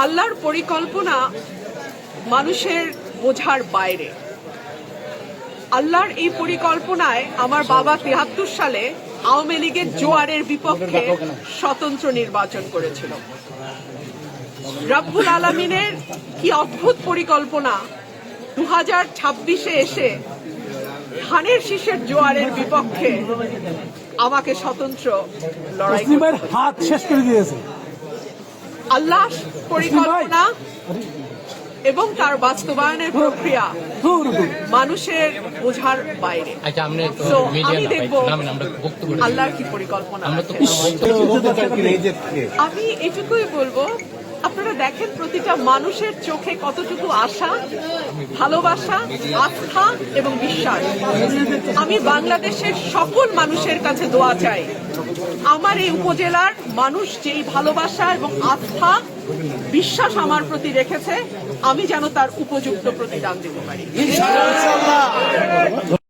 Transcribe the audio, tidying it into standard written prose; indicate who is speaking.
Speaker 1: আল্লাহর পরিকল্পনা মানুষের বোঝার বাইরে। আল্লাহর এই পরিকল্পনায় আমার বাবা ৭৩ সালে আওয়ামী লীগের জোয়ারের বিপক্ষে স্বতন্ত্র নির্বাচন করেছিল। রব্বুল আলামিনের কি অদ্ভুত পরিকল্পনা, 2026-এ এসে ধানের শীষের জোয়ারের বিপক্ষে আমাকে স্বতন্ত্র লড়াই
Speaker 2: হাত শেষ করে দিয়েছে।
Speaker 1: আল্লাহ পরিকল্পনা এবং তার বাস্তবায়নের প্রক্রিয়া মানুষের বোঝার বাইরে। আমি দেখব আল্লাহর কি পরিকল্পনা। আমি এটুকুই বলবো, আপনারা দেখেন প্রতিটা মানুষের চোখে কতটুকু আশা, ভালোবাসা, আস্থা এবং বিশ্বাস। আমি বাংলাদেশের সকল মানুষের কাছে দোয়া চাই, আমার এই উপজেলার মানুষ যেই ভালোবাসা এবং আস্থা, বিশ্বাস আমার প্রতি রেখেছে, আমি যেন তার উপযুক্ত প্রতিদান দিতে পারি।